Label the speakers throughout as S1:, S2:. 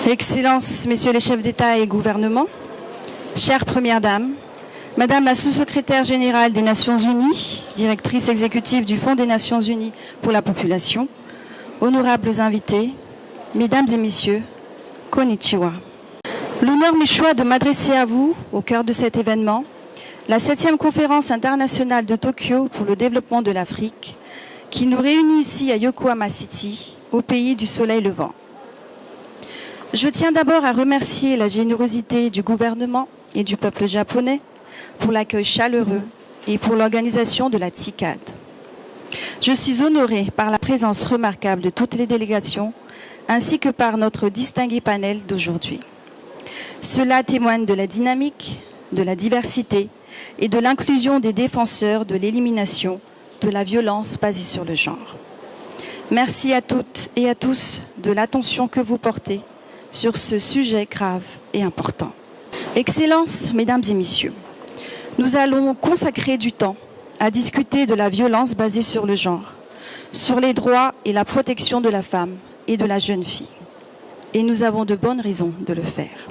S1: Excellences, Messieurs les chefs d'État et gouvernement, chère Première Dame, Madame la sous-secrétaire générale des Nations Unies, directrice exécutive du Fonds des Nations Unies pour la population, honorables invités, Mesdames et Messieurs, konnichiwa. L'honneur m'échoit de m'adresser à vous au cœur de cet événement, la 7e conférence internationale de Tokyo pour le développement de l'Afrique, qui nous réunit ici à Yokohama City, au pays du soleil levant. Je tiens d'abord à remercier la générosité du gouvernement et du peuple japonais pour l'accueil chaleureux et pour l'organisation de la TICAD. Je suis honorée par la présence remarquable de toutes les délégations ainsi que par notre distingué panel d'aujourd'hui. Cela témoigne de la dynamique, de la diversité et de l'inclusion des défenseurs de l'élimination de la violence basée sur le genre. Merci à toutes et à tous de l'attention que vous portez sur ce sujet grave et important. Excellences, Mesdames et Messieurs, nous allons consacrer du temps à discuter de la violence basée sur le genre, sur les droits et la protection de la femme et de la jeune fille. Et nous avons de bonnes raisons de le faire.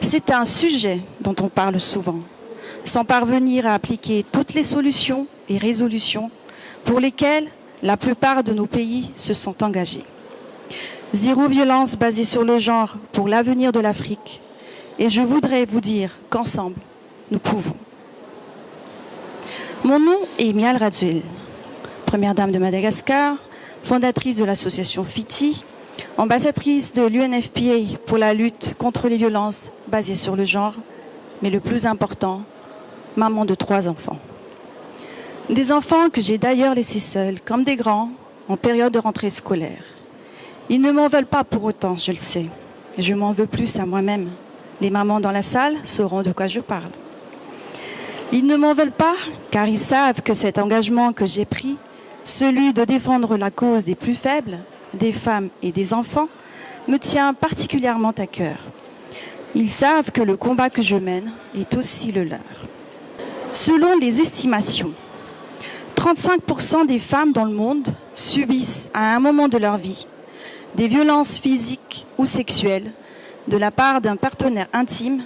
S1: C'est un sujet dont on parle souvent, sans parvenir à appliquer toutes les solutions et résolutions pour lesquelles la plupart de nos pays se sont engagés. Zéro violence basée sur le genre pour l'avenir de l'Afrique. Et je voudrais vous dire qu'ensemble, nous pouvons. Mon nom est Mial Radzuel, Première Dame de Madagascar, fondatrice de l'association FITI, ambassadrice de l'UNFPA pour la lutte contre les violences basées sur le genre, mais le plus important, maman de 3 enfants. Des enfants que j'ai d'ailleurs laissés seuls, comme des grands, en période de rentrée scolaire. Ils ne m'en veulent pas pour autant, je le sais. Je m'en veux plus à moi-même. Les mamans dans la salle sauront de quoi je parle. Ils ne m'en veulent pas car ils savent que cet engagement que j'ai pris, celui de défendre la cause des plus faibles, des femmes et des enfants, me tient particulièrement à cœur. Ils savent que le combat que je mène est aussi le leur. Selon les estimations, 35% des femmes dans le monde subissent à un moment de leur vie des violences physiques ou sexuelles de la part d'un partenaire intime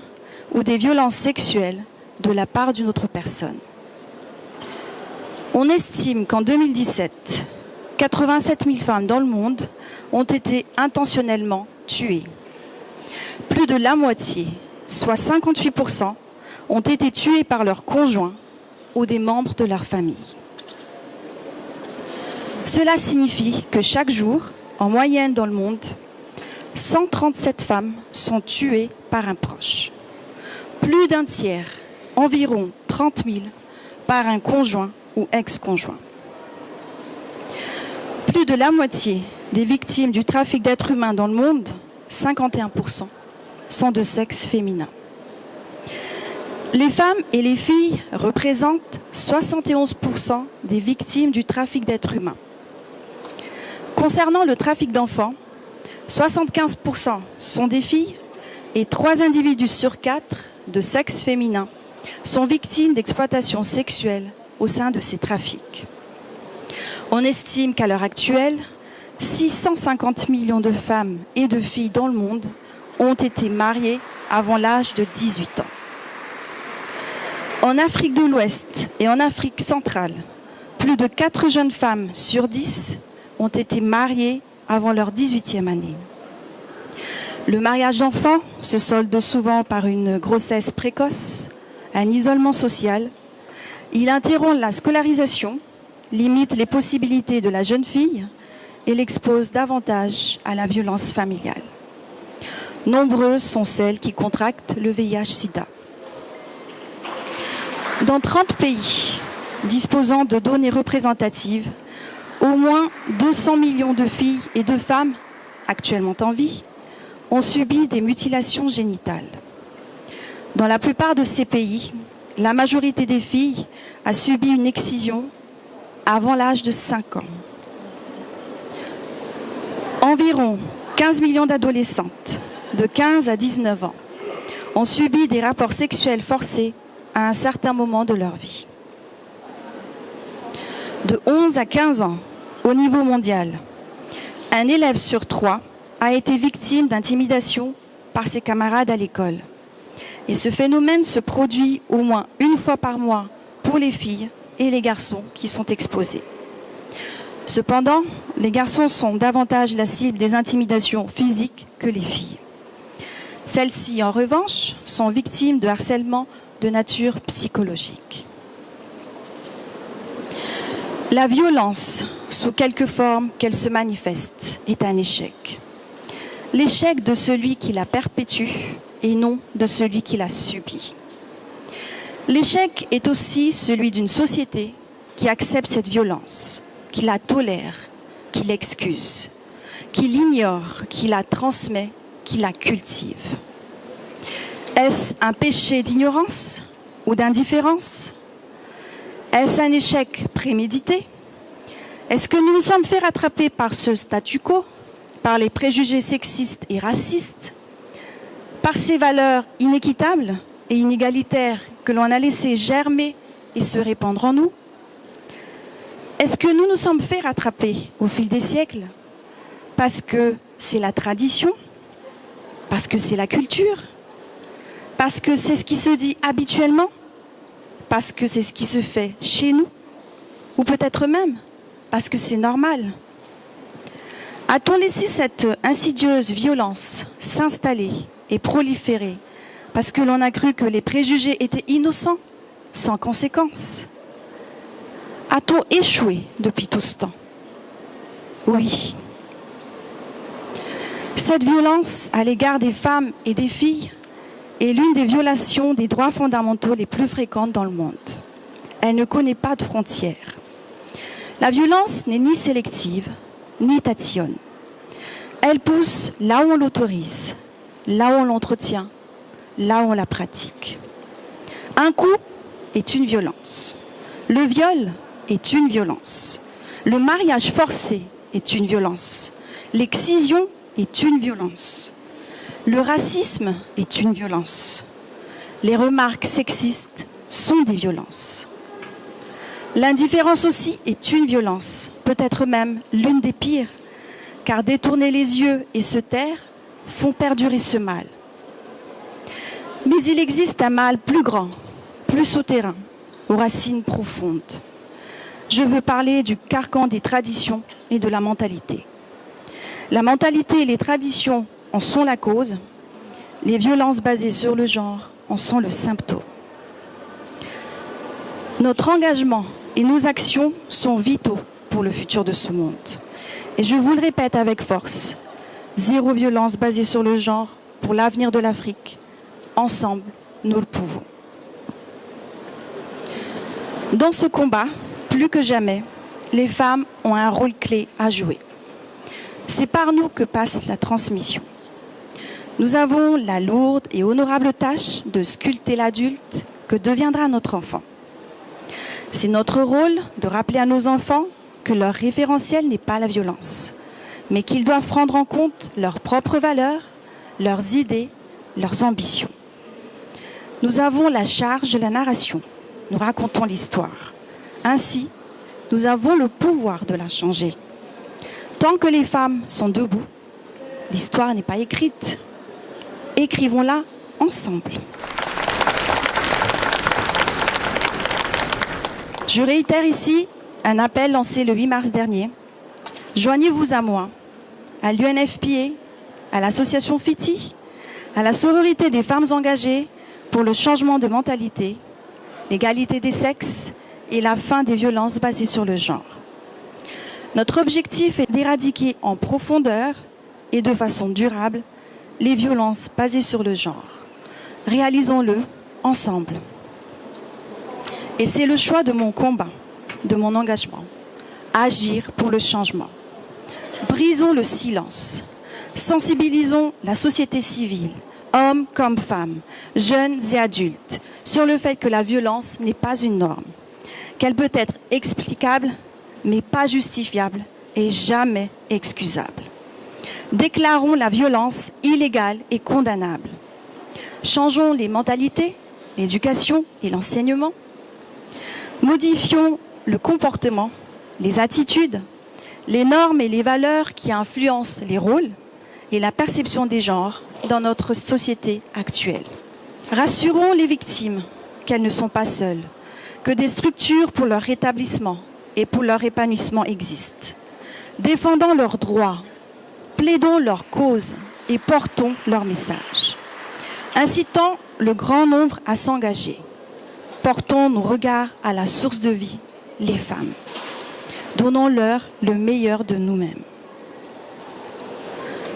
S1: ou des violences sexuelles de la part d'une autre personne. On estime qu'en 2017, 87 000 femmes dans le monde ont été intentionnellement tuées. Plus de la moitié, soit 58%, ont été tuées par leurs conjoints ou des membres de leur famille. Cela signifie que chaque jour, en moyenne dans le monde, 137 femmes sont tuées par un proche. Plus d'un tiers, environ 30 000, par un conjoint ou ex-conjoint. Plus de la moitié des victimes du trafic d'êtres humains dans le monde, 51%, sont de sexe féminin. Les femmes et les filles représentent 71% des victimes du trafic d'êtres humains. Concernant le trafic d'enfants, 75% sont des filles et 3 individus sur 4 de sexe féminin sont victimes d'exploitation sexuelle au sein de ces trafics. On estime qu'à l'heure actuelle, 650 millions de femmes et de filles dans le monde ont été mariées avant l'âge de 18 ans. En Afrique de l'Ouest et en Afrique centrale, plus de 4 jeunes femmes sur 10 ont été mariées avant leur 18e année. Le mariage d'enfants se solde souvent par une grossesse précoce, un isolement social. Il interrompt la scolarisation, limite les possibilités de la jeune fille et l'expose davantage à la violence familiale. Nombreuses sont celles qui contractent le VIH-Sida. Dans 30 pays disposant de données représentatives, au moins 200 millions de filles et de femmes, actuellement en vie, ont subi des mutilations génitales. Dans la plupart de ces pays, la majorité des filles a subi une excision avant l'âge de 5 ans. Environ 15 millions d'adolescentes de 15 à 19 ans ont subi des rapports sexuels forcés à un certain moment de leur vie. De 11 à 15 ans, au niveau mondial, un élève sur 3 a été victime d'intimidation par ses camarades à l'école. Et ce phénomène se produit au moins une fois par mois pour les filles et les garçons qui sont exposés. Cependant, les garçons sont davantage la cible des intimidations physiques que les filles. Celles-ci, en revanche, sont victimes de harcèlement de nature psychologique. La violence, sous quelque forme qu'elle se manifeste, est un échec. L'échec de celui qui la perpétue et non de celui qui la subit. L'échec est aussi celui d'une société qui accepte cette violence, qui la tolère, qui l'excuse, qui l'ignore, qui la transmet, qui la cultive. Est-ce un péché d'ignorance ou d'indifférence? Est-ce un échec prémédité? Est-ce que nous nous sommes fait rattraper par ce statu quo, par les préjugés sexistes et racistes, par ces valeurs inéquitables et inégalitaires que l'on a laissé germer et se répandre en nous? Est-ce que nous nous sommes fait rattraper au fil des siècles parce que c'est la tradition, parce que c'est la culture, parce que c'est ce qui se dit habituellement, parce que c'est ce qui se fait chez nous, ou peut-être même parce que c'est normal? A-t-on laissé cette insidieuse violence s'installer et proliférer parce que l'on a cru que les préjugés étaient innocents, sans conséquence? A-t-on échoué depuis tout ce temps? Oui. Cette violence à l'égard des femmes et des filles est l'une des violations des droits fondamentaux les plus fréquentes dans le monde. Elle ne connaît pas de frontières. La violence n'est ni sélective, ni tatillonne. Elle pousse là où on l'autorise, là où on l'entretient, là où on la pratique. Un coup est une violence. Le viol est une violence. Le mariage forcé est une violence. L'excision est une violence. Le racisme est une violence. Les remarques sexistes sont des violences. L'indifférence aussi est une violence, peut-être même l'une des pires, car détourner les yeux et se taire font perdurer ce mal. Mais il existe un mal plus grand, plus souterrain, aux racines profondes. Je veux parler du carcan des traditions et de la mentalité. La mentalité et les traditions en sont la cause, les violences basées sur le genre en sont le symptôme. Notre engagement et nos actions sont vitaux pour le futur de ce monde. Et je vous le répète avec force, zéro violence basée sur le genre pour l'avenir de l'Afrique. Ensemble, nous le pouvons. Dans ce combat, plus que jamais, les femmes ont un rôle clé à jouer. C'est par nous que passe la transmission. Nous avons la lourde et honorable tâche de sculpter l'adulte que deviendra notre enfant. C'est notre rôle de rappeler à nos enfants que leur référentiel n'est pas la violence, mais qu'ils doivent prendre en compte leurs propres valeurs, leurs idées, leurs ambitions. Nous avons la charge de la narration. Nous racontons l'histoire. Ainsi, nous avons le pouvoir de la changer. Tant que les femmes sont debout, l'histoire n'est pas écrite. Écrivons-la ensemble. Je réitère ici un appel lancé le 8 mars dernier. Joignez-vous à moi, à l'UNFPA, à l'association FITI, à la sororité des femmes engagées pour le changement de mentalité, l'égalité des sexes et la fin des violences basées sur le genre. Notre objectif est d'éradiquer en profondeur et de façon durable les violences basées sur le genre. Réalisons-le ensemble. Et c'est le choix de mon combat, de mon engagement. Agir pour le changement. Brisons le silence. Sensibilisons la société civile, hommes comme femmes, jeunes et adultes, sur le fait que la violence n'est pas une norme, qu'elle peut être explicable, mais pas justifiable et jamais excusable. Déclarons la violence illégale et condamnable. Changeons les mentalités, l'éducation et l'enseignement. Modifions le comportement, les attitudes, les normes et les valeurs qui influencent les rôles et la perception des genres dans notre société actuelle. Rassurons les victimes qu'elles ne sont pas seules, que des structures pour leur rétablissement et pour leur épanouissement existent. Défendons leurs droits, plaidons leur cause et portons leur message. Incitons le grand nombre à s'engager. Portons nos regards à la source de vie, les femmes. Donnons-leur le meilleur de nous-mêmes.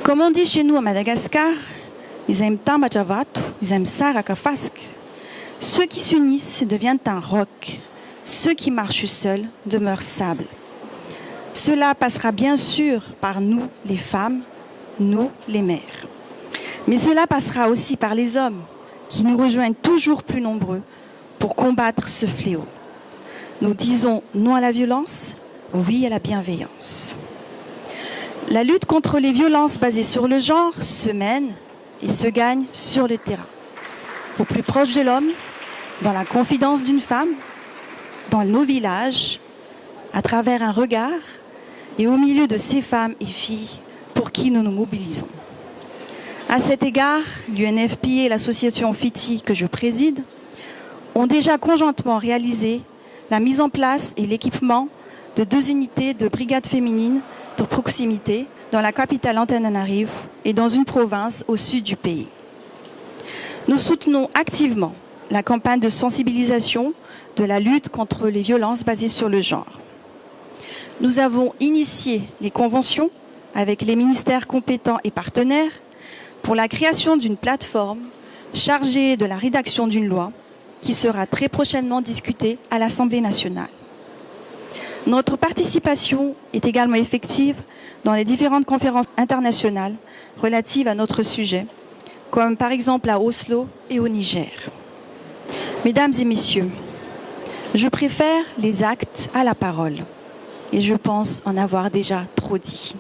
S1: Comme on dit chez nous à Madagascar, ceux qui s'unissent deviennent un roc, ceux qui marchent seuls demeurent sable. Cela passera bien sûr par nous, les femmes, nous, les mères. Mais cela passera aussi par les hommes, qui nous rejoignent toujours plus nombreux pour combattre ce fléau. Nous disons non à la violence, oui à la bienveillance. La lutte contre les violences basées sur le genre se mène et se gagne sur le terrain, au plus proche de l'homme, dans la confidence d'une femme, dans nos villages, à travers un regard et au milieu de ces femmes et filles pour qui nous nous mobilisons. À cet égard, l'UNFPA et l'association FITI que je préside ont déjà conjointement réalisé la mise en place et l'équipement de 2 unités de brigades féminines de proximité dans la capitale Antananarivo et dans une province au sud du pays. Nous soutenons activement la campagne de sensibilisation de la lutte contre les violences basées sur le genre. Nous avons initié les conventions avec les ministères compétents et partenaires pour la création d'une plateforme chargée de la rédaction d'une loi qui sera très prochainement discutée à l'Assemblée nationale. Notre participation est également effective dans les différentes conférences internationales relatives à notre sujet, comme par exemple à Oslo et au Niger. Mesdames et messieurs, je préfère les actes à la parole et je pense en avoir déjà trop dit.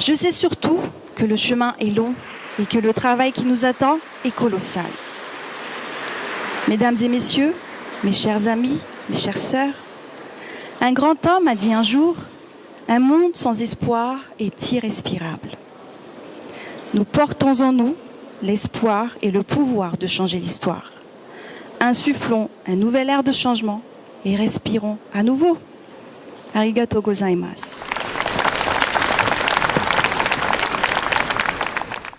S1: Je sais surtout que le chemin est long et que le travail qui nous attend est colossal. Mesdames et messieurs, mes chers amis, mes chères sœurs, un grand homme a dit un jour « Un monde sans espoir est irrespirable ». Nous portons en nous l'espoir et le pouvoir de changer l'histoire. Insufflons un nouvel air de changement et respirons à nouveau. Arigato gozaimasu.